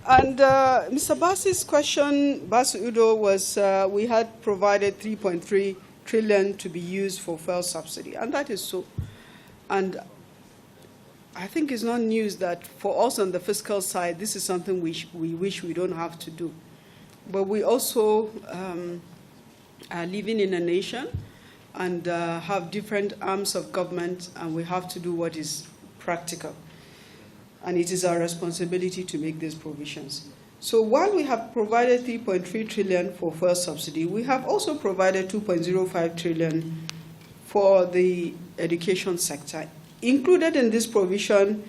And Mr. Basi's question, Basu Udo, was we had provided 3.3 trillion to be used for fuel subsidy, and that is so. And I think it's not news that for us on the fiscal side, this is something we wish we don't have to do. But we also are living in a nation and have different arms of government, and we have to do what is practical. And it is our responsibility to make these provisions. So while we have provided 3.3 trillion for fuel subsidy, we have also provided 2.05 trillion for the education sector. Included in this provision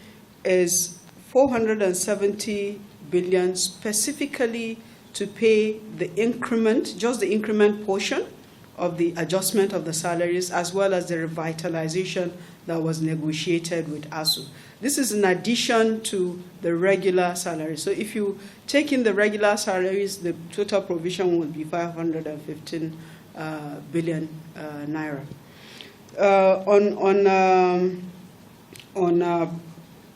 is 470 billion specifically to pay the increment, just the increment portion of the adjustment of the salaries, as well as the revitalization that was negotiated with ASU. This is in addition to the regular salary. So if you take in the regular salaries, the total provision will be 515 billion naira. On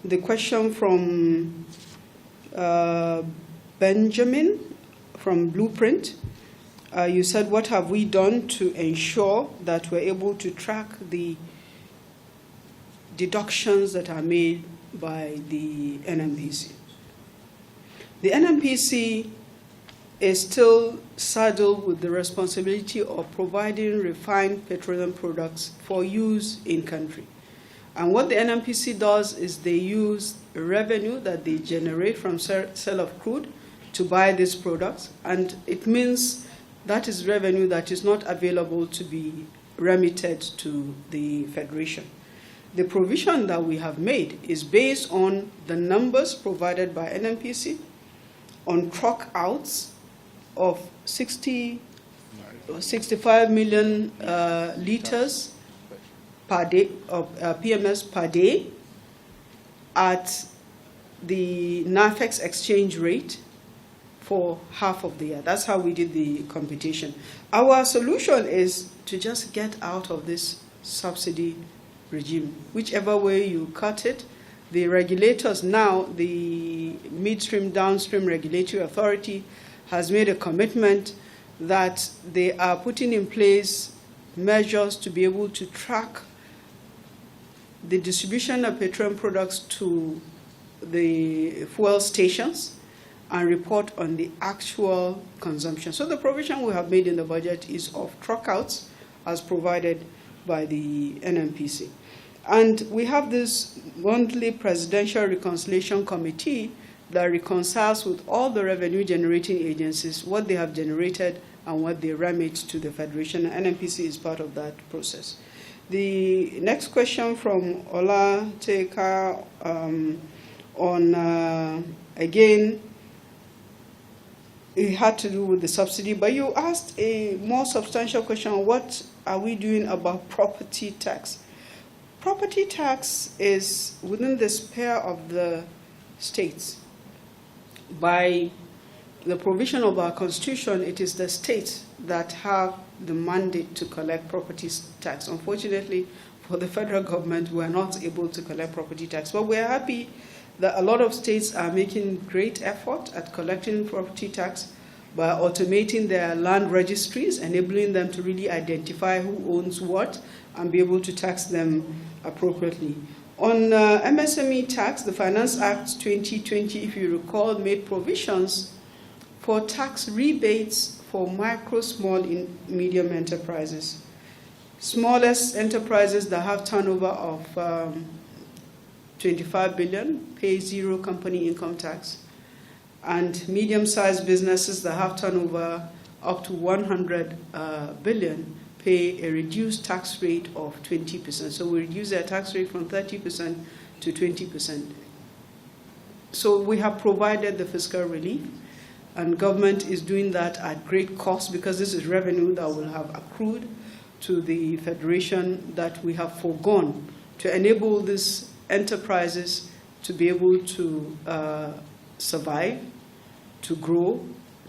the question from Benjamin from Blueprint, you said, what have we done to ensure that we're able to track the deductions that are made by the NMPC? The NMPC is still saddled with the responsibility of providing refined petroleum products for use in country. And what the NMPC does is they use revenue that they generate from sale of crude to buy these products, and it means that is revenue that is not available to be remitted to the Federation. The provision that we have made is based on the numbers provided by NMPC on truck outs of 65 million liters per day of PMS per day at the NAFEX exchange rate for half of the year. That's how we did the computation. Our solution is to just get out of this subsidy regime. Whichever way you cut it, the regulators now, the Midstream Downstream Regulatory Authority, has made a commitment that they are putting in place measures to be able to track the distribution of petroleum products to the fuel stations and report on the actual consumption. So the provision we have made in the budget is of truckouts as provided by the NMPC. And we have this monthly Presidential Reconciliation Committee that reconciles with all the revenue-generating agencies what they have generated and what they remit to the Federation. NMPC is part of that process. The next question from Ola Teka again, it had to do with the subsidy, but you asked a more substantial question: what are we doing about property tax? Property tax is within the sphere of the states. By the provision of our constitution, it is the states that have the mandate to collect property tax. Unfortunately, for the federal government, we are not able to collect property tax, but we are happy that a lot of states are making great effort at collecting property tax by automating their land registries, enabling them to really identify who owns what and be able to tax them appropriately. On MSME tax, the Finance Act 2020, if you recall, made provisions for tax rebates for micro, small, and medium enterprises. Smallest enterprises that have turnover of 25 billion pay zero company income tax, and medium-sized businesses that have turnover up to 100 billion pay a reduced tax rate of 20%. So we reduce their tax rate from 30% to 20%. So we have provided the fiscal relief, and government is doing that at great cost because this is revenue that will have accrued to the Federation that we have foregone to enable these enterprises to be able to survive, to grow,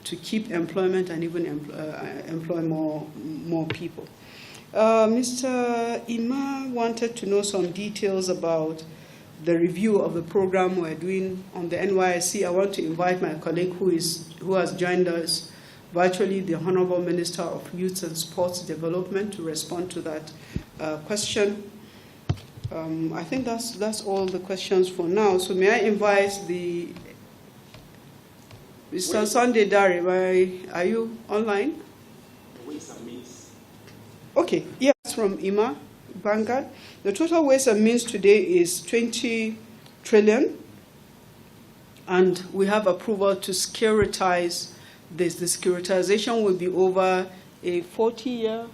to keep employment, and even employ more people. Mr. Ima wanted to know some details about the review of the program we're doing on the NYSC, I want to invite my colleague who has joined us virtually, the Honorable Minister of Youth and Sports Development, to respond to that question. I think that's all the questions for now. So may I invite Mr. Sunday Dari, are you online? Okay, yes, from IMA, Vanguard. The total waste and means today is 20 trillion, and we have approval to securitize this. The securitization will be over a 40-year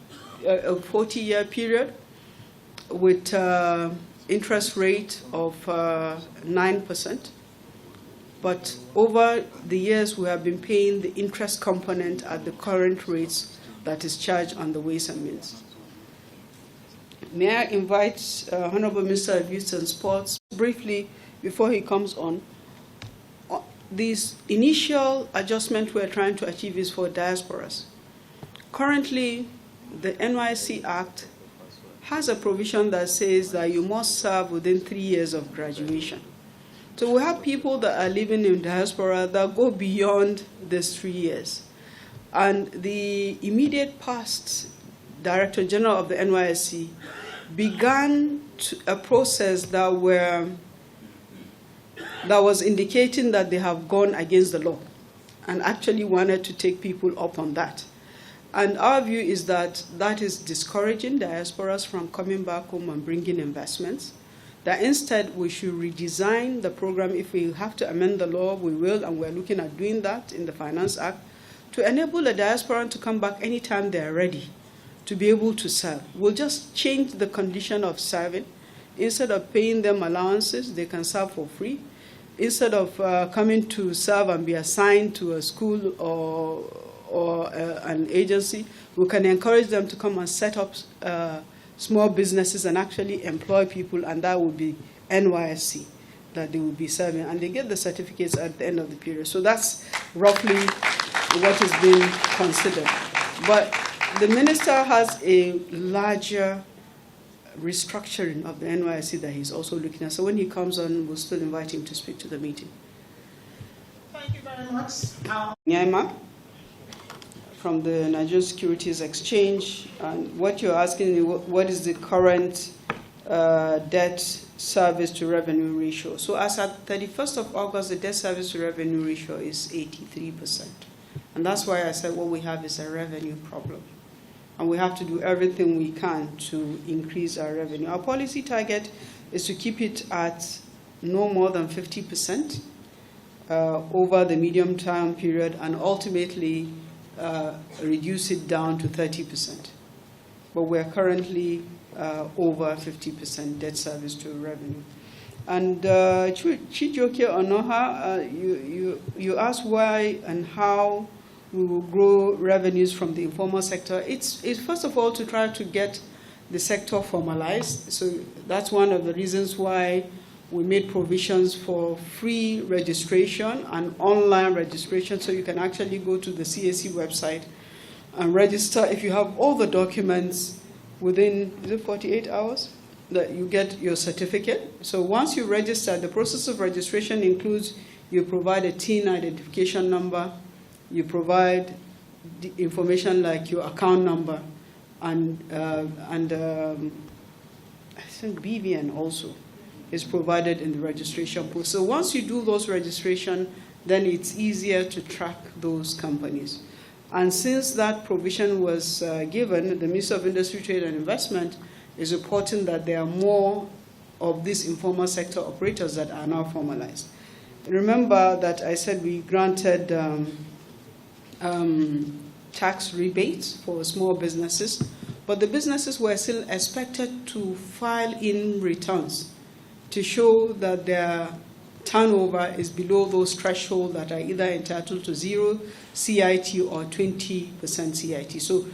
period with interest rate of 9%. But over the years, we have been paying the interest component at the current rates that is charged on the waste and means. May I invite Honorable Minister of Youth and Sports briefly before he comes on. This initial adjustment we're trying to achieve is for diasporas. Currently, the NYSC Act has a provision that says that you must serve within 3 years of graduation. So we have people that are living in diaspora that go beyond these 3 years. And the immediate past Director General of the NYSC began a process that was indicating that they have gone against the law and actually wanted to take people up on that. And our view is that that is discouraging diasporas from coming back home and bringing investments, that instead we should redesign the program. If we have to amend the law, we will, and we're looking at doing that in the Finance Act, to enable a diaspora to come back anytime they're ready to be able to serve. We'll just change the condition of serving. Instead of paying them allowances, they can serve for free. Instead of coming to serve and be assigned to a school or an agency, we can encourage them to come and set up small businesses and actually employ people, and that will be NYSC that they will be serving. And they get the certificates at the end of the period. So that's roughly what is being considered. But the minister has a larger restructuring of the NYSC that he's also looking at. So when he comes on, we'll still invite him to speak to the meeting. Thank you very much. Nyaima from the Nigerian Securities Exchange. And what you're asking is what is the current debt service to revenue ratio? So as at 31st of August, the debt service to revenue ratio is 83%. And that's why I said what we have is a revenue problem. And we have to do everything we can to increase our revenue. Our policy target is to keep it at no more than 50% over the medium term period, and ultimately reduce it down to 30%. But we're currently over 50% debt service to revenue. And Chijoke Onoha, you asked why and how we will grow revenues from the informal sector. It's first of all to try to get the sector formalized. So that's one of the reasons why we made provisions for free registration and online registration, so you can actually go to the CAC website and register. If you have all the documents within, is it 48 hours, that you get your certificate. So once you register, the process of registration includes you provide a TIN identification number, you provide the information like your account number, and I think BVN also is provided in the registration pool. So once you do those registration, then it's easier to track those companies. And since that provision was given, the Minister of Industry, Trade and Investment is reporting that there are more of these informal sector operators that are now formalized. Remember that I said we granted tax rebates for small businesses, but the businesses were still expected to file in returns to show that their turnover is below those thresholds that are either entitled to 0 CIT or 20% CIT. So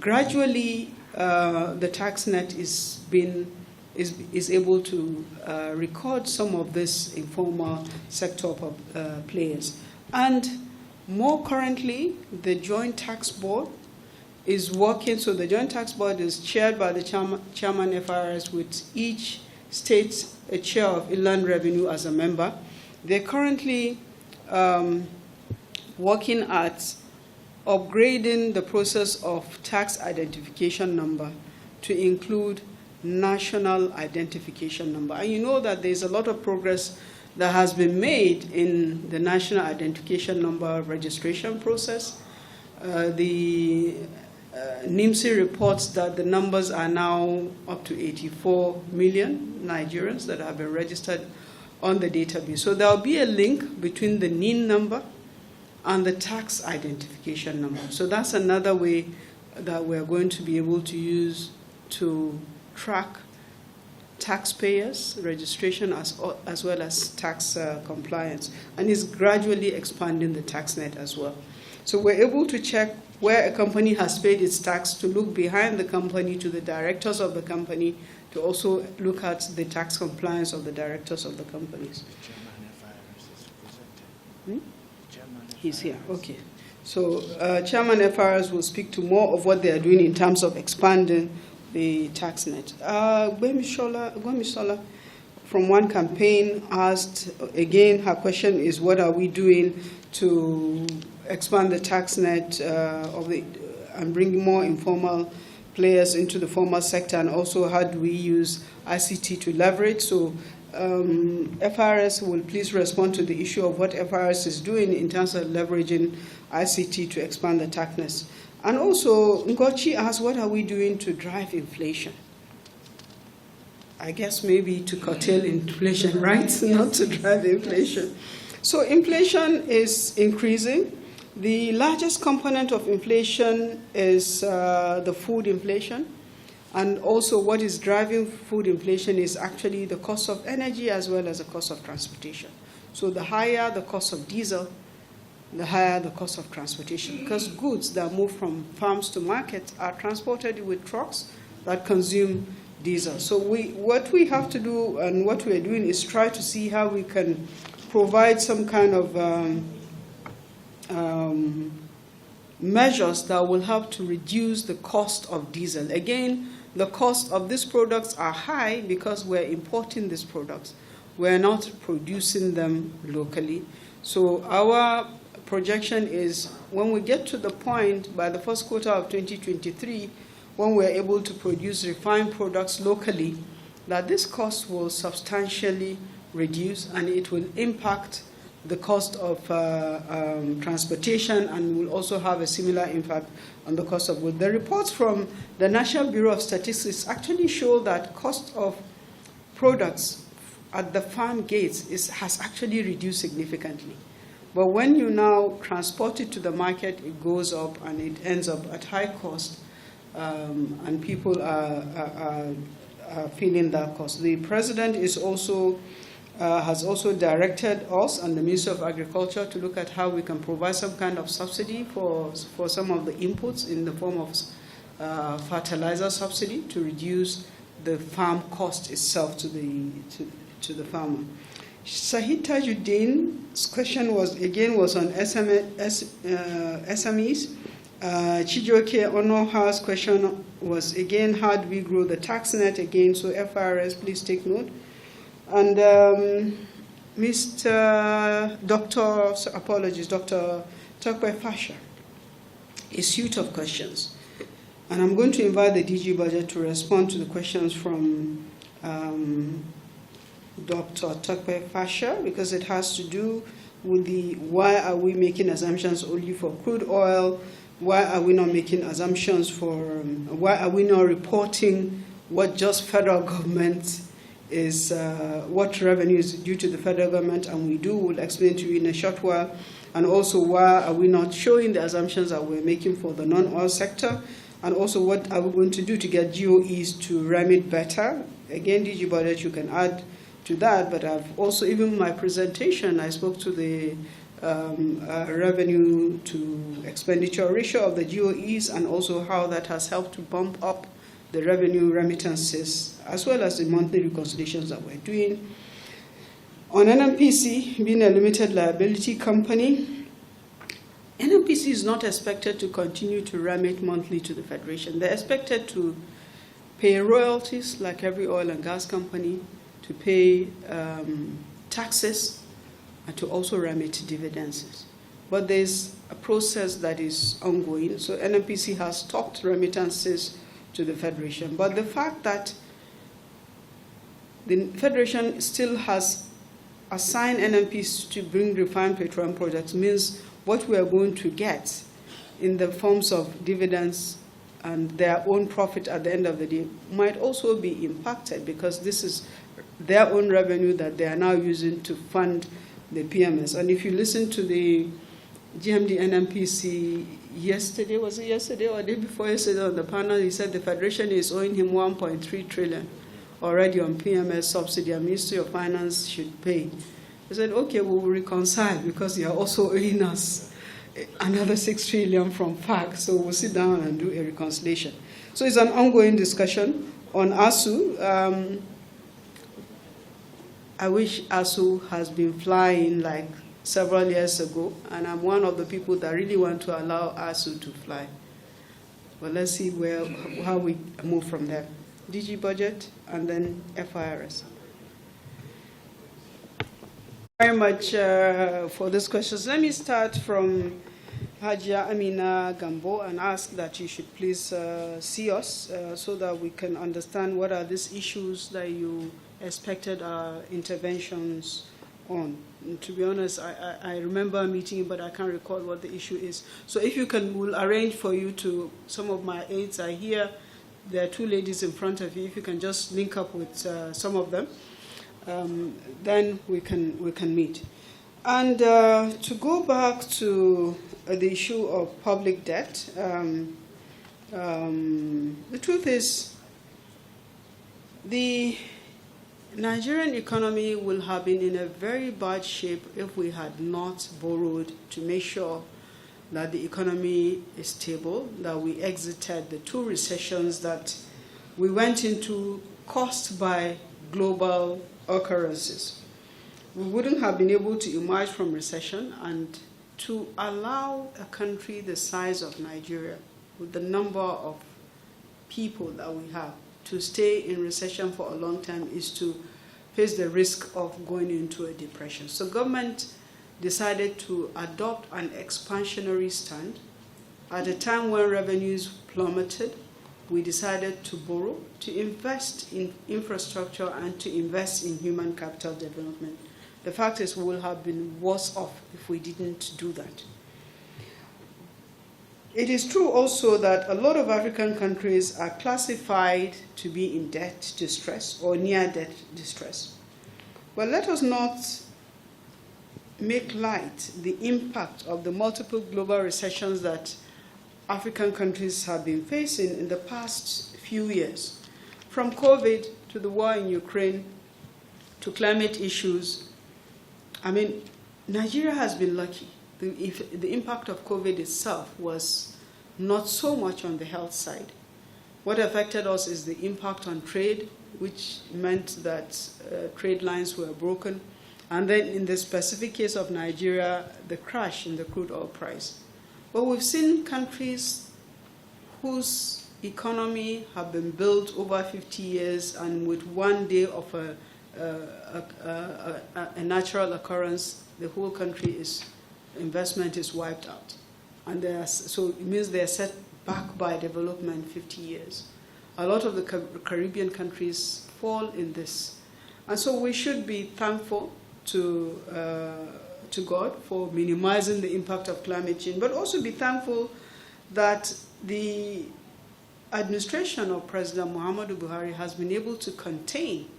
gradually, the tax net is able to record some of this informal sector players. And more currently, the Joint Tax Board is working. So the Joint Tax Board is chaired by the chairman FRS, with each State Chair of Inland Revenue as a member. They're currently working at upgrading the process of tax identification number to include national identification number. And you know that there's a lot of progress that has been made in the national identification number registration process. The NIMSI reports that the numbers are now up to 84 million Nigerians that have been registered on the database. So there will be a link between the NIN number and the tax identification number. So that's another way that we're going to be able to use to track taxpayers' registration as well as tax compliance. And it's gradually expanding the tax net as well. So we're able to check where a company has paid its tax, to look behind the company to the directors of the company, to also look at the tax compliance of the directors of the companies. He's here, okay. So Chairman FRS will speak to more of what they are doing in terms of expanding the tax net. Gwemisola from One Campaign asked, again, her question is, what are we doing to expand the tax net and bring more informal players into the formal sector, and also how do we use ICT to leverage? So FRS will please respond to the issue of what FRS is doing in terms of leveraging ICT to expand the tax net. And also, Ngochi asked, what are we doing to drive inflation? I guess maybe to curtail inflation, right? Not to drive inflation. So inflation is increasing. The largest component of inflation is the food inflation. And also what is driving food inflation is actually the cost of energy as well as the cost of transportation. So the higher the cost of diesel, the higher the cost of transportation, because goods that move from farms to markets are transported with trucks that consume diesel. So what we have to do and what we're doing is try to see how we can provide some kind of measures that will help to reduce the cost of diesel. Again, the cost of these products are high because we're importing these products. We're not producing them locally. So our projection is when we get to the point by the first quarter of 2023, when we're able to produce refined products locally, that this cost will substantially reduce and it will impact the cost of transportation and will also have a similar impact on the cost of goods. The reports from the National Bureau of Statistics actually show that cost of products at the farm gates has actually reduced significantly. But when you now transport it to the market, it goes up and it ends up at high cost, and people are feeling that cost. The president is also has also directed us and the Ministry of Agriculture to look at how we can provide some kind of subsidy for some of the inputs in the form of fertilizer subsidy to reduce the farm cost itself to the farmer. Sahid Tajuddin's question was on SMEs. Chijoke Onoha's question was again, how do we grow the tax net again? So FRS, please take note. And Dr. Tokwe Fasha, a suite of questions. And I'm going to invite the DG Budget to respond to the questions from Dr. Tokwe Fasha, because it has to do with the why are we making assumptions only for crude oil, why are we not making assumptions for, why are we not reporting what just federal government is, what revenue is due to the federal government, and we'll explain to you in a short while, and also why are we not showing the assumptions that we're making for the non-oil sector, and also what are we going to do to get GOEs to remit better. Again, DG Budget, you can add to that, but I've also, even in my presentation, I spoke to the revenue to expenditure ratio of the GOEs and also how that has helped to bump up the revenue remittances as well as the monthly reconciliations that we're doing. On NMPC, being a limited liability company, NMPC is not expected to continue to remit monthly to the Federation. They're expected to pay royalties like every oil and gas company, to pay taxes, and to also remit dividends. But there's a process that is ongoing. So NNPC has stopped remittances to the Federation. But the fact that the Federation still has assigned NNPC to bring refined petroleum projects means what we are going to get in the forms of dividends and their own profit at the end of the day might also be impacted, because this is their own revenue that they are now using to fund the PMS. And if you listen to the GMD NNPC yesterday, was it yesterday or the day before yesterday on the panel, he said the Federation is owing him 1.3 trillion already on PMS subsidy, and Ministry of Finance should pay. He said, okay, we will reconcile because you are also owing us another 6 trillion from FAC, so we'll sit down and do a reconciliation. So it's an ongoing discussion on ASU. I wish ASU has been flying like several years ago, and I'm one of the people that really want to allow ASU to fly. But let's see how we move from there. DG budget and then FIRS. Very much for these questions. Let me start from Hajia Amina Gambo and ask that you should please see us so that we can understand what are these issues that you expected our interventions on. And to be honest, I remember a meeting, but I can't recall what the issue is. So if you can, we'll arrange for you to, some of my aides are here. There are two ladies in front of you. If you can just link up with some of them, then we can meet. And to go back to the issue of public debt, the truth is the Nigerian economy will have been in a very bad shape if we had not borrowed to make sure that the economy is stable, that we exited the two recessions that we went into caused by global occurrences. We wouldn't have been able to emerge from recession, and to allow a country the size of Nigeria, with the number of people that we have, to stay in recession for a long time is to face the risk of going into a depression. So government decided to adopt an expansionary stand. At a time when revenues plummeted, we decided to borrow, to invest in infrastructure, and to invest in human capital development. The fact is we will have been worse off if we didn't do that. It is true also that a lot of African countries are classified to be in debt distress or near debt distress. But let us not make light the impact of the multiple global recessions that African countries have been facing in the past few years. From COVID to the war in Ukraine to climate issues, I mean, Nigeria has been lucky. The impact of COVID itself was not so much on the health side. What affected us is the impact on trade, which meant that trade lines were broken. And then in the specific case of Nigeria, the crash in the crude oil price. But we've seen countries whose economy have been built over 50 years, and with one day of a natural occurrence, the whole country's investment is wiped out. And so it means they're set back by development 50 years. A lot of the Caribbean countries fall in this. And so we should be thankful to God for minimizing the impact of climate change, but also be thankful that the administration of President Muhammadu Buhari has been able to contain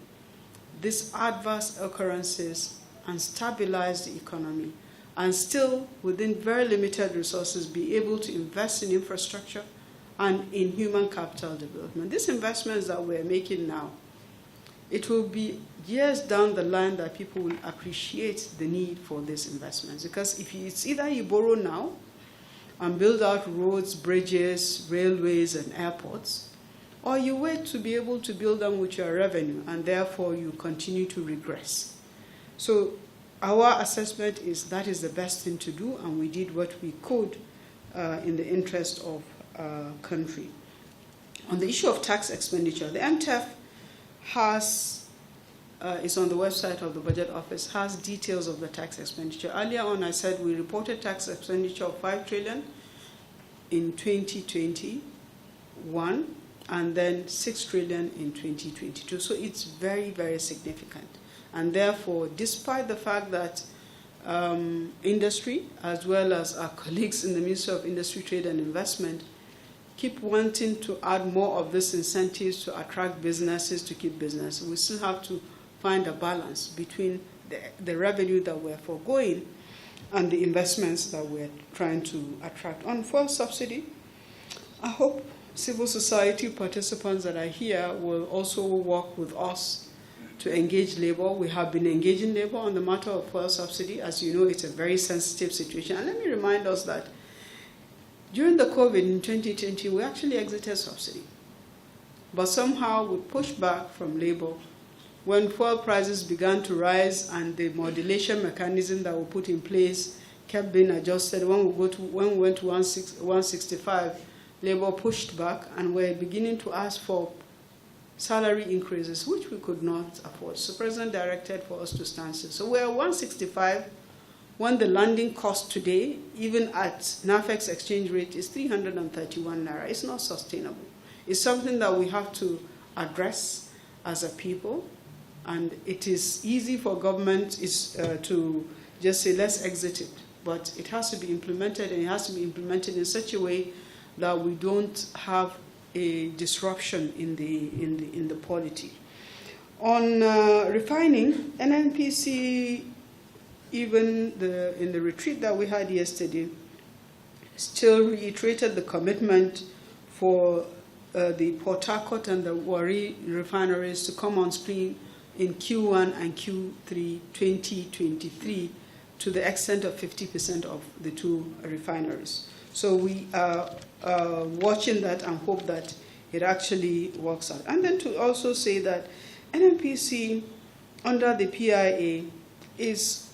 these adverse occurrences and stabilize the economy, and still, within very limited resources, be able to invest in infrastructure and in human capital development. These investments that we're making now, it will be years down the line that people will appreciate the need for these investments. Because it's either you borrow now and build out roads, bridges, railways, and airports, or you wait to be able to build them with your revenue, and therefore you continue to regress. So our assessment is that is the best thing to do, and we did what we could in the interest of our country. On the issue of tax expenditure, the MTF has is on the website of the Budget Office, has details of the tax expenditure. Earlier on, I said we reported tax expenditure of 5 trillion in 2021, and then 6 trillion in 2022. So it's very, very significant. And therefore, despite the fact that industry, as well as our colleagues in the Ministry of Industry, Trade and Investment, keep wanting to add more of these incentives to attract businesses to keep business, we still have to find a balance between the revenue that we're foregoing and the investments that we're trying to attract. On fuel subsidy, I hope civil society participants that are here will also work with us to engage labor. We have been engaging labor on the matter of fuel subsidy. As you know, it's a very sensitive situation. And let me remind us that during the COVID in 2020, we actually exited subsidy. But somehow we pushed back from labor when fuel prices began to rise and the modulation mechanism that we put in place kept being adjusted. When we went to 165, labor pushed back and we're beginning to ask for salary increases, which we could not afford. So President directed for us to stand still. So we're at 165 when the landing cost today, even at NAFEX exchange rate, is 331 naira. It's not sustainable. It's something that we have to address as a people. And it is easy for government to just say, let's exit it. But it has to be implemented, and it has to be implemented in such a way that we don't have a disruption in the polity. On refining, NNPC, even in the retreat that we had yesterday, still reiterated the commitment for the Port Harcourt and the Warri refineries to come on stream in Q1 and Q3 2023 to the extent of 50% of the two refineries. So we are watching that and hope that it actually works out. And then to also say that NNPC under the PIA is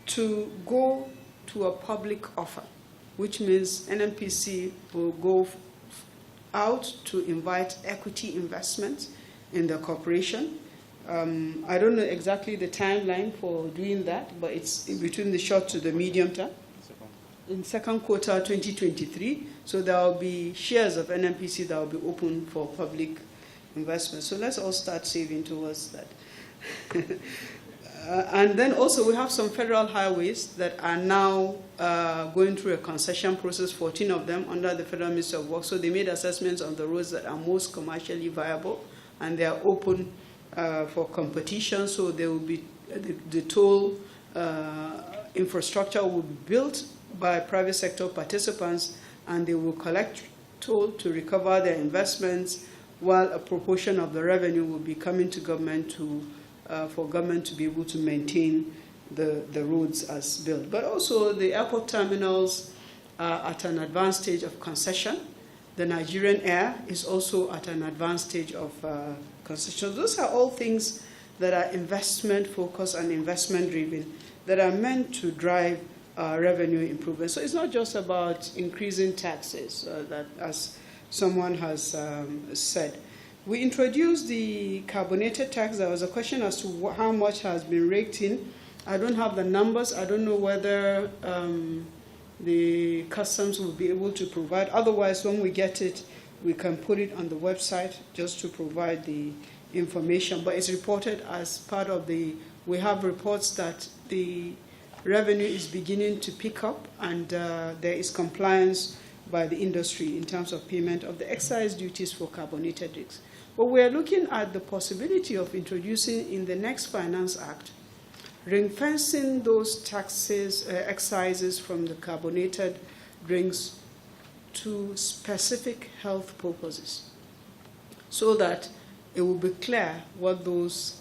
to go to a public offer, which means NNPC will go out to invite equity investment in the corporation. I don't know exactly the timeline for doing that, but it's in between the short to the medium term. In second quarter 2023, so there will be shares of NNPC that will be open for public investment. So let's all start saving towards that. And then also we have some federal highways that are now going through a concession process, 14 of them under the Federal Ministry of Works. So they made assessments on the roads that are most commercially viable, and they are open for competition. So there will be the toll infrastructure will be built by private sector participants, and they will collect toll to recover their investments, while a proportion of the revenue will be coming to government for government to be able to maintain the roads as built. But also the airport terminals are at an advanced stage of concession. The Nigerian Air is also at an advanced stage of concession. Those are all things that are investment focused and investment driven that are meant to drive revenue improvement. So it's not just about increasing taxes, that as someone has said. We introduced the carbonated tax. There was a question as to how much has been raked in. I don't have the numbers. I don't know whether the customs will be able to provide. Otherwise, when we get it, we can put it on the website just to provide the information. But it's reported as part of we have reports that the revenue is beginning to pick up, and there is compliance by the industry in terms of payment of the excise duties for carbonated drinks. But we are looking at the possibility of introducing in the next Finance Act, ring-fencing those taxes, excises from the carbonated drinks to specific health purposes, so that it will be clear what those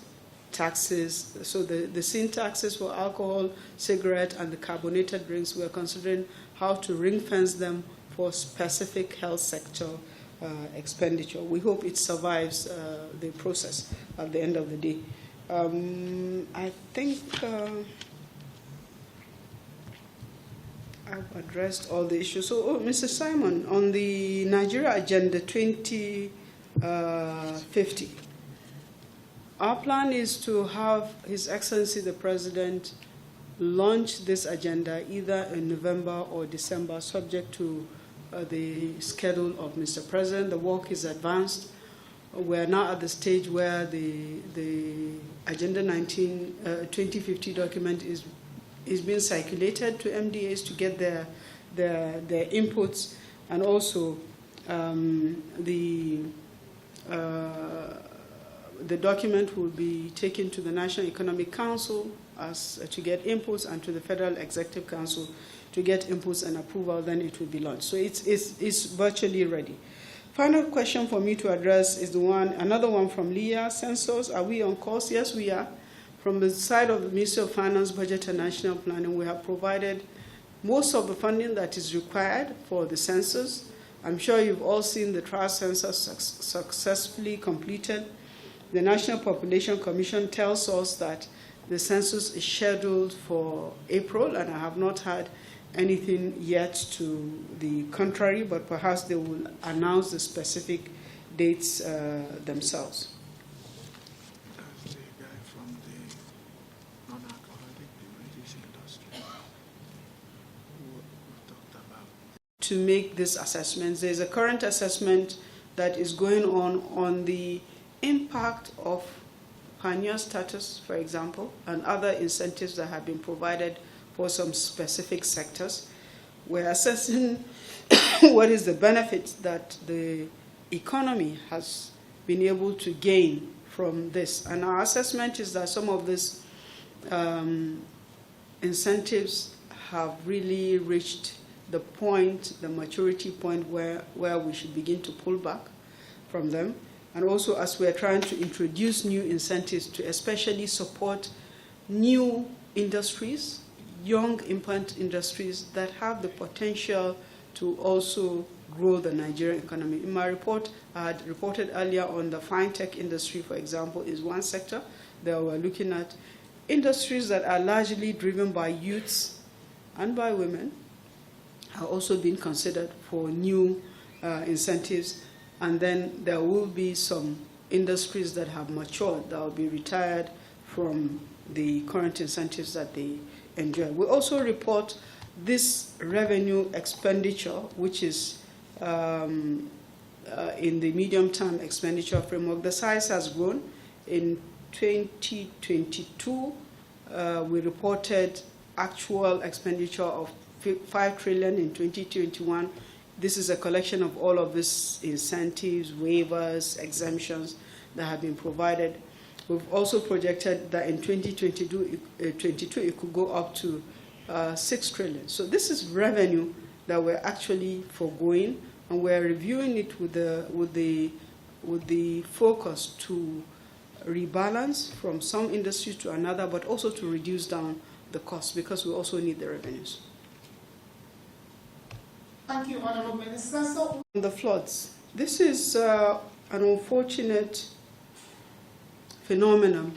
taxes, so the sin taxes for alcohol, cigarette, and the carbonated drinks, we are considering how to ring-fence them for specific health sector expenditure. We hope it survives the process at the end of the day. I think I've addressed all the issues. So, Mr. Simon, on the Nigeria Agenda 2050, Our plan is to have His Excellency the President launch this agenda either in November or December, subject to the schedule of Mr. President. The work is advanced. We're now at the stage where the Agenda 2050 document is being circulated to MDAs to get their inputs, and also the document will be taken to the National Economic Council to get inputs, and to the Federal Executive Council to get inputs and approval. Then it will be launched. So it's virtually ready. Final question for me to address is another one from Leah. Census, are we on course? Yes, we are. From the side of the Ministry of Finance, Budget and National Planning, we have provided most of the funding that is required for the census. I'm sure you've all seen the trial census successfully completed. The National Population Commission tells us that the census is scheduled for April, and I have not had anything yet to the contrary, but perhaps they will announce the specific dates themselves. That's the guy from the non-alcoholic beverages industry who talked about. To make these assessments, there's a current assessment that is going on the impact of pioneer status, for example, and other incentives that have been provided for some specific sectors. We're assessing what is the benefit that the economy has been able to gain from this. And our assessment is that some of these incentives have really reached the maturity point where we should begin to pull back from them. And also, as we're trying to introduce new incentives to especially support new industries, young immigrant industries that have the potential to also grow the Nigerian economy. In my report, I had reported earlier on the fintech industry, for example, is one sector that we're looking at. Industries that are largely driven by youths and by women are also being considered for new incentives. And then there will be some industries that have matured that will be retired from the current incentives that they enjoy. We also report this revenue expenditure, which is in the medium-term expenditure framework. The size has grown. In 2022, we reported actual expenditure of 5 trillion in 2021. This is a collection of all of these incentives, waivers, exemptions that have been provided. We've also projected that in 2022 it could go up to 6 trillion. So this is revenue that we're actually foregoing, and we're reviewing it with the focus to rebalance from some industries to another, but also to reduce down the cost, because we also need the revenues. Thank you, Honorable Minister. So, The floods. This is an unfortunate phenomenon,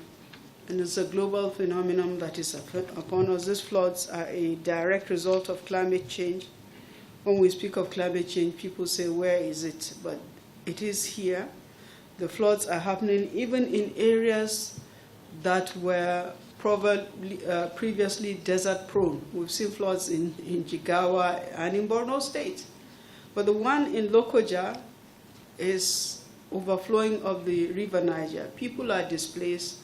and it's a global phenomenon that is upon us. These floods are a direct result of climate change. When we speak of climate change, people say, where is it? But it is here. The floods are happening even in areas that were probably previously desert prone. We've seen floods in Jigawa and in Borno State. But the one in Lokoja is overflowing of the river Niger. People are displaced.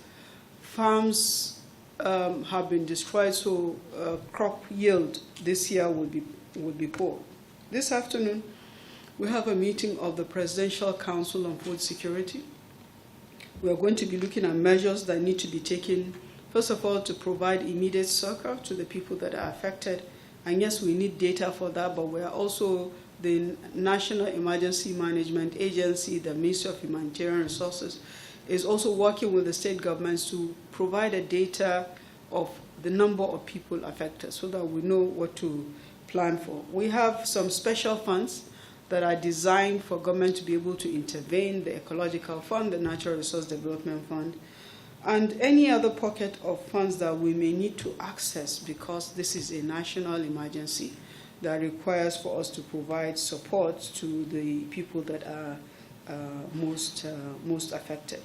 Farms have been destroyed, so crop yield this year will be poor. This afternoon, we have a meeting of the Presidential Council on Food Security. We are going to be looking at measures that need to be taken, first of all, to provide immediate succor to the people that are affected. And yes, we need data for that, but we are also the National Emergency Management Agency, the Ministry of Humanitarian Resources, is also working with the state governments to provide a data of the number of people affected so that we know what to plan for. We have some special funds that are designed for government to be able to intervene, the Ecological Fund, the Natural Resource Development Fund, and any other pocket of funds that we may need to access, because this is a national emergency that requires for us to provide support to the people that are most affected.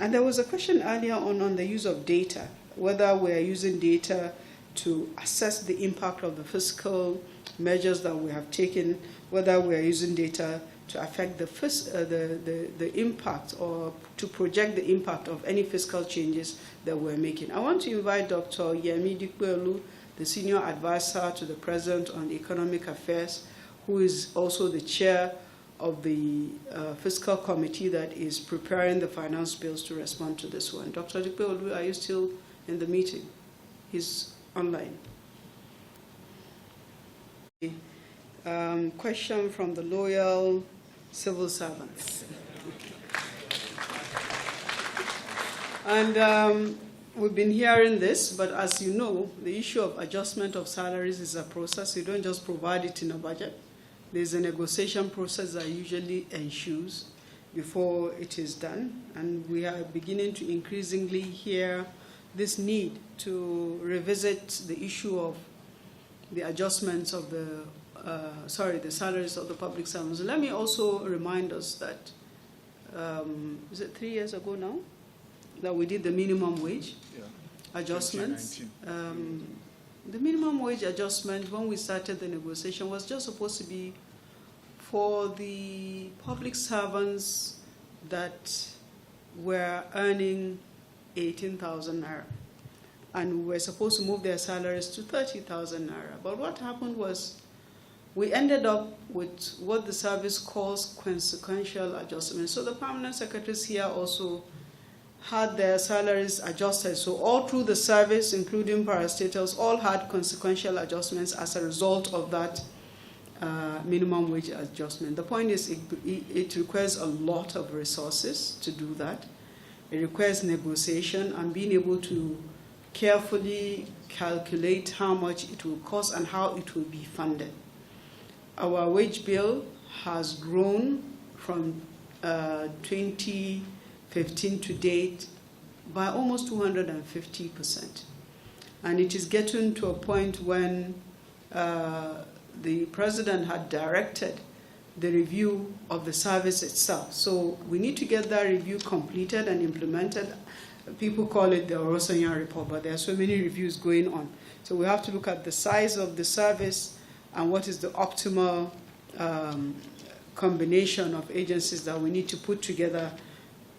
And there was a question earlier on the use of data, whether we are using data to assess the impact of the fiscal measures that we have taken, whether we are using data to affect the impact or to project the impact of any fiscal changes that we're making. I want to invite Dr. Yemi Dikbelu, the Senior Advisor to the President on Economic Affairs, who is also the chair of the fiscal committee that is preparing the finance bills, to respond to this one. Dr. Dikbelu, are you still in the meeting? He's online. Question from the loyal civil servants. And we've been hearing this, but as you know, the issue of adjustment of salaries is a process. You don't just provide it in a budget. There's a negotiation process that usually ensues before it is done. And we are beginning to increasingly hear this need to revisit the issue of the adjustments of the salaries of the public servants. Let me also remind us that, is it 3 years ago now, that we did the minimum wage adjustments? The minimum wage adjustment, when we started the negotiation, was just supposed to be for the public servants that were earning 18,000 naira. And we were supposed to move their salaries to 30,000 naira. But what happened was we ended up with what the service calls consequential adjustments. So the permanent secretaries here also had their salaries adjusted. So all through the service, including parastatals, all had consequential adjustments as a result of that minimum wage adjustment. The point is it requires a lot of resources to do that. It requires negotiation and being able to carefully calculate how much it will cost and how it will be funded. Our wage bill has grown from 2015 to date by almost 250%. And it is getting to a point when the president had directed the review of the service itself. So we need to get that review completed and implemented. People call it the Orosanya report, but there are so many reviews going on. So we have to look at the size of the service and what is the optimal combination of agencies that we need to put together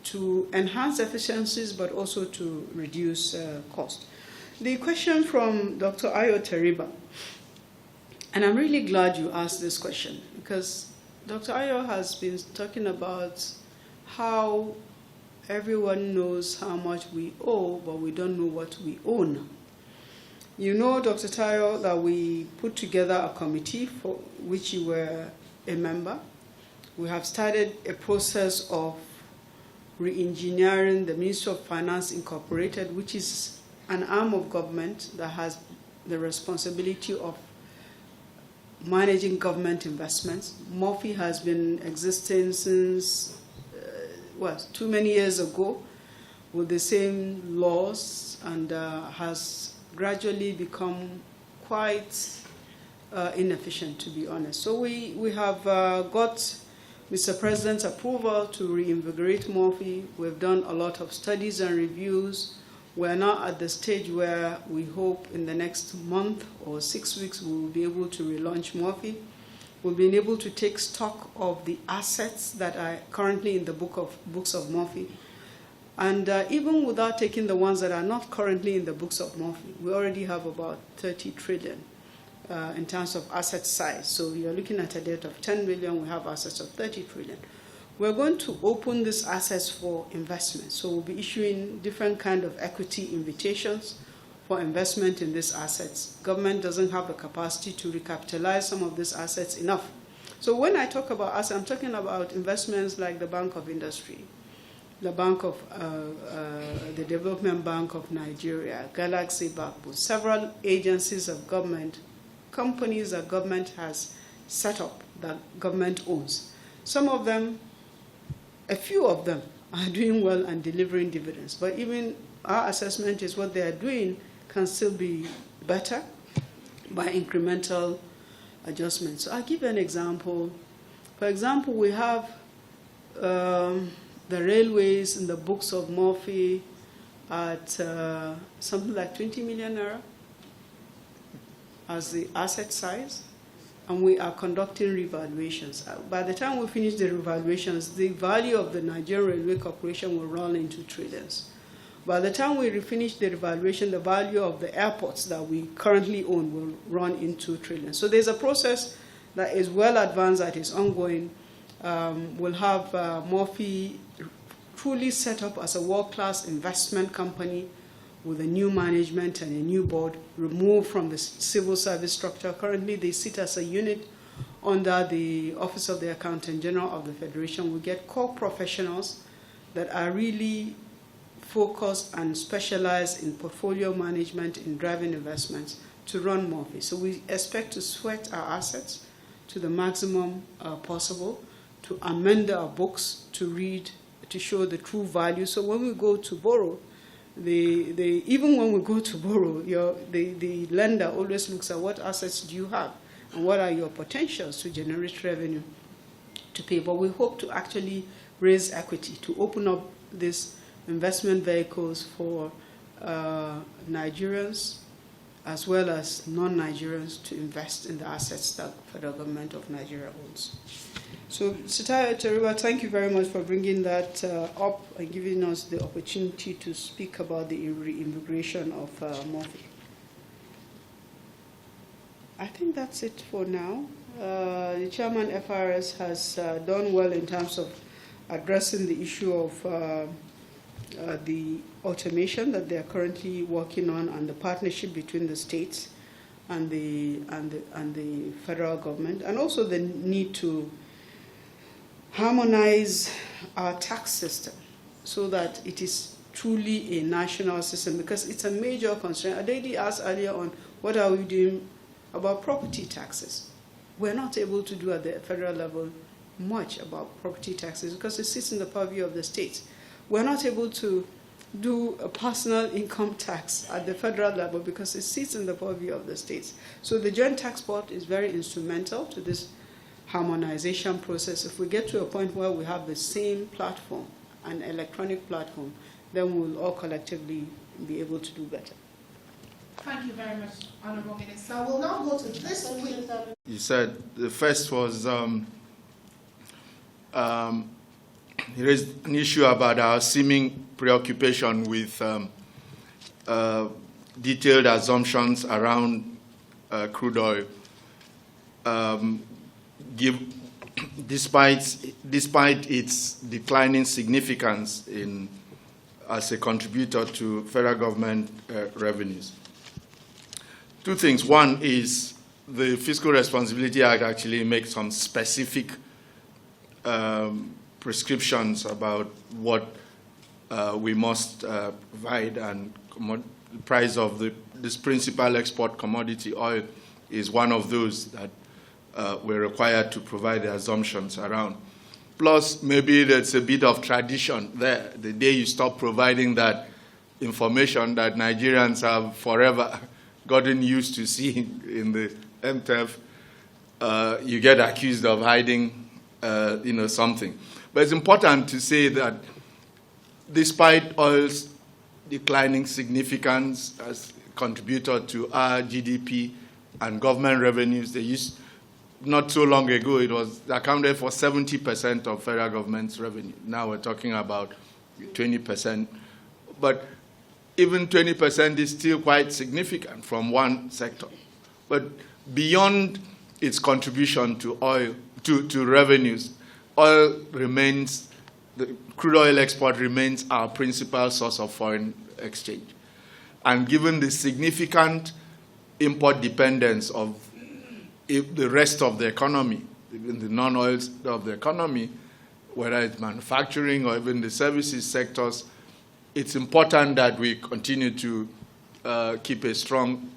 to enhance efficiencies, but also to reduce cost. The question from Dr. Ayo Teriba, and I'm really glad you asked this question, because Dr. Ayo has been talking about how everyone knows how much we owe, but we don't know what we own. You know, Dr. Tayo, that we put together a committee for which you were a member. We have started a process of re-engineering the Ministry of Finance Incorporated, which is an arm of government that has the responsibility of managing government investments. MOFI has been existing since, too many years ago, with the same laws, and has gradually become quite inefficient, to be honest. So we have got Mr. President's approval to reinvigorate MOFI. We've done a lot of studies and reviews. We're now at the stage where we hope in the next month or 6 weeks we will be able to relaunch MOFI. We've been able to take stock of the assets that are currently in the books of MOFI. And even without taking the ones that are not currently in the books of MOFI, we already have about 30 trillion in terms of asset size. So you're looking at a debt of 10 billion, we have assets of 30 trillion. We're going to open these assets for investment. So we'll be issuing different kind of equity invitations for investment in these assets. Government doesn't have the capacity to recapitalize some of these assets enough. So when I talk about assets, I'm talking about investments like the Bank of Industry, the the Development Bank of Nigeria, Galaxy Bank, several agencies of government, companies that government has set up, that government owns. Some of them, a few of them, are doing well and delivering dividends. But even our assessment is what they are doing can still be better by incremental adjustments. So I'll give you an example. For example, we have the railways in the books of Murphy at something like 20 million naira as the asset size, and we are conducting revaluations. By the time we finish the revaluations, the value of the Nigerian Railway Corporation will run into trillions. By the time we finish the revaluation, the value of the airports that we currently own will run into trillions. So there's a process that is well advanced, that is ongoing. We'll have Murphy truly set up as a world-class investment company with a new management and a new board, removed from the civil service structure. Currently, they sit as a unit under the Office of the Accountant General of the Federation. We get core professionals that are really focused and specialized in portfolio management, in driving investments to run Murphy. So we expect to sweat our assets to the maximum possible, to amend our books, to show the true value. So when we go to borrow, even when we go to borrow, the lender always looks at what assets do you have and what are your potentials to generate revenue to pay. But we hope to actually raise equity, to open up these investment vehicles for Nigerians as well as non-Nigerians to invest in the assets that the federal government of Nigeria owns. So, Sitaya Teriba, thank you very much for bringing that up and giving us the opportunity to speak about the reinvigoration of Murphy. I think that's it for now. The chairman FRS has done well in terms of addressing the issue of the automation that they are currently working on, and the partnership between the states and the federal government, and also the need to harmonize our tax system so that it is truly a national system, because it's a major concern. Adedi asked earlier on, what are we doing about property taxes? We're not able to do at the federal level much about property taxes because it sits in the purview of the states. We're not able to do a personal income tax at the federal level because it sits in the purview of the states. So the Joint Tax Board is very instrumental to this harmonization process. If we get to a point where we have the same platform, an electronic platform, then we'll all collectively be able to do better. Thank you very much, Honorable Minister. We'll now go to this week. You said the first was there is an issue about our seeming preoccupation with detailed assumptions around crude oil. Despite its declining significance as a contributor to federal government revenues. Two things. One is the Fiscal Responsibility Act actually makes some specific prescriptions about what we must provide, and the price of this principal export commodity, oil, is one of those that we're required to provide the assumptions around. Plus, maybe there's a bit of tradition there. The day you stop providing that information that Nigerians have forever gotten used to seeing in the MTF, you get accused of hiding, something. But it's important to say that despite oil's declining significance as a contributor to our GDP and government revenues, not so long ago, it was accounted for 70% of federal government's revenue. Now we're talking about 20%. But even 20% is still quite significant from one sector. But beyond its contribution to oil, to revenues, oil remains, the crude oil export remains our principal source of foreign exchange. And given the significant import dependence of the rest of the economy, even the non-oils of the economy, whether it's manufacturing or even the services sectors, it's important that we continue to keep a strong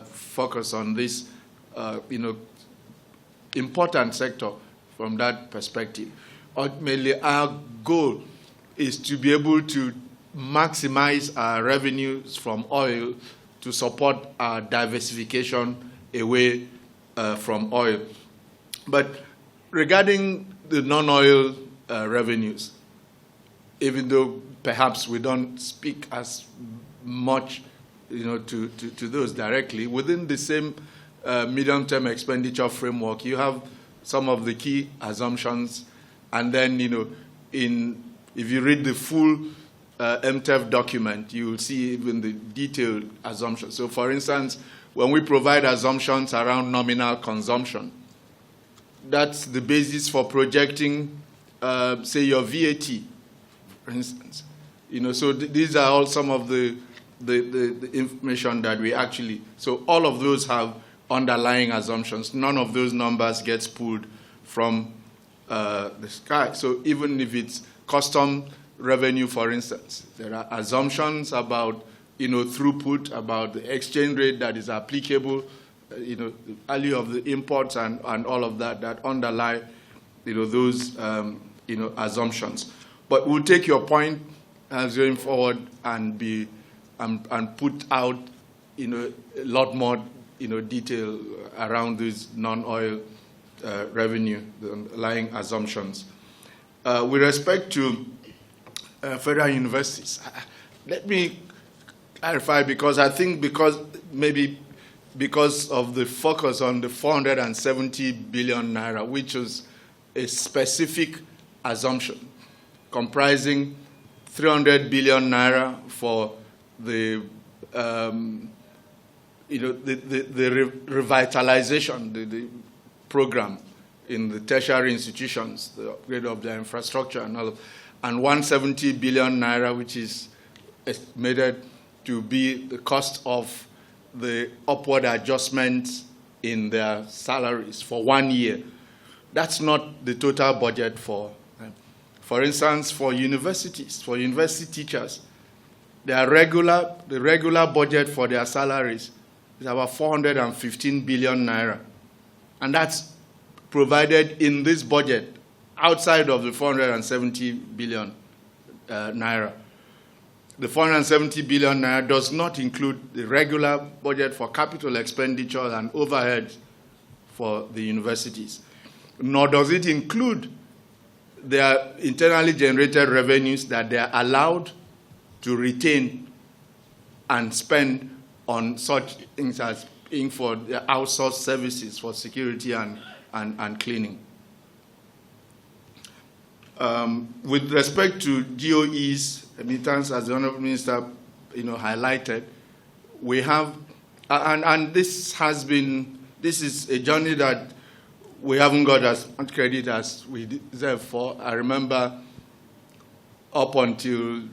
focus on this, important sector from that perspective. Ultimately, our goal is to be able to maximize our revenues from oil to support our diversification away from oil. But regarding the non-oil revenues, even though perhaps we don't speak as much, to those directly. Within the same medium-term expenditure framework, you have some of the key assumptions, and then, if you read the full MTEF document, you will see even the detailed assumptions. So, for instance, when we provide assumptions around nominal consumption, that's the basis for projecting, say, your VAT, for instance. So these are all some of the information that we actually, so all of those have underlying assumptions. None of those numbers gets pulled from the sky. So even if it's custom revenue, for instance, there are assumptions about, throughput, about the exchange rate that is applicable, the value of the imports and all of that underlie, those, assumptions. But we'll take your point as going forward and put out, a lot more, detail around these non-oil revenue, the underlying assumptions. With respect to federal universities, let me clarify, because I think because of the focus on the 470 billion naira, which is a specific assumption comprising 300 billion naira for the revitalization, the program in the tertiary institutions, the upgrade of their infrastructure and all of, and 170 billion naira, which is estimated to be the cost of the upward adjustments in their salaries for 1 year. That's not the total budget for them. For instance, for universities, for university teachers, the regular budget for their salaries is about 415 billion naira. And that's provided in this budget outside of the 470 billion naira. The 470 billion naira does not include the regular budget for capital expenditure and overhead for the universities, nor does it include their internally generated revenues that they are allowed to retain and spend on such things as paying for their outsourced services for security and cleaning. With respect to GOE's emittance, as the Honourable Minister highlighted, we have, and this is a journey that we haven't got as much credit as we deserve for. I remember up until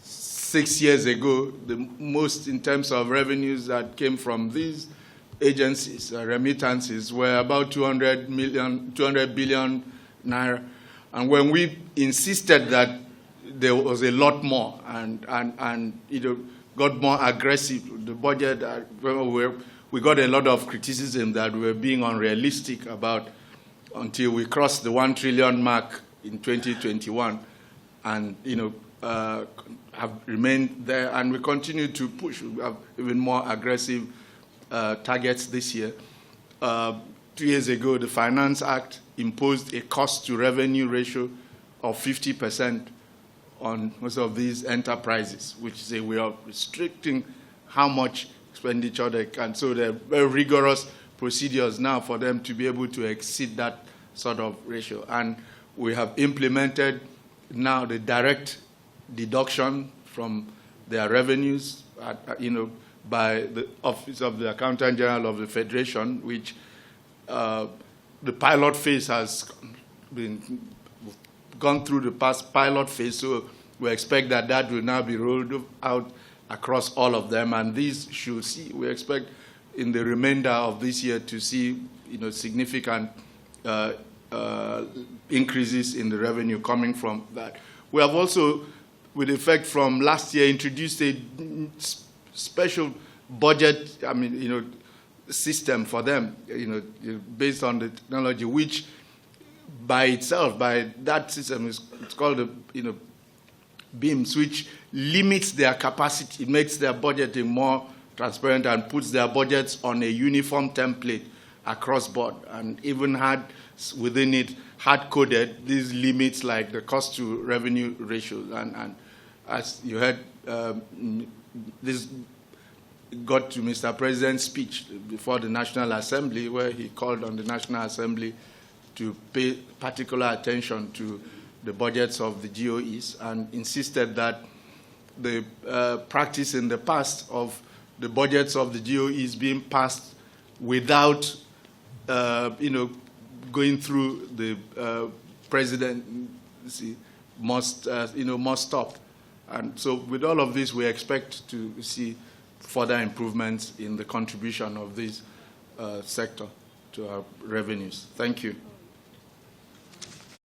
6 years ago, the most in terms of revenues that came from these agencies, remittances, were about 200 billion naira. And when we insisted that there was a lot more and got more aggressive, the budget, we got a lot of criticism that we were being unrealistic about until we crossed the 1 trillion mark in 2021 and, have remained there, and we continue to push. We have even more aggressive targets this year. 2 years ago, the Finance Act imposed a cost-to-revenue ratio of 50% on most of these enterprises, which say we are restricting how much expenditure they can. So there are very rigorous procedures now for them to be able to exceed that sort of ratio. And we have implemented now the direct deduction from their revenues, by the Office of the Accountant General of the Federation, which the pilot phase has gone through the past pilot phase, so we expect that will now be rolled out across all of them, and these should see, we expect in the remainder of this year to see, significant increases in the revenue coming from that. We have also, with effect from last year, introduced a special budget, system for them, based on the technology, which by itself, by that system, it's called the, BIMS, which limits their capacity. It makes their budgeting more transparent and puts their budgets on a uniform template across board, and even had within it hard-coded these limits like the cost-to-revenue ratios. And as you heard, this got to Mr. President's speech before the National Assembly, where he called on the National Assembly to pay particular attention to the budgets of the GOEs, and insisted that the practice in the past of the budgets of the GOEs being passed without, going through the presidency must stop. And so with all of this, we expect to see further improvements in the contribution of this sector to our revenues. Thank you.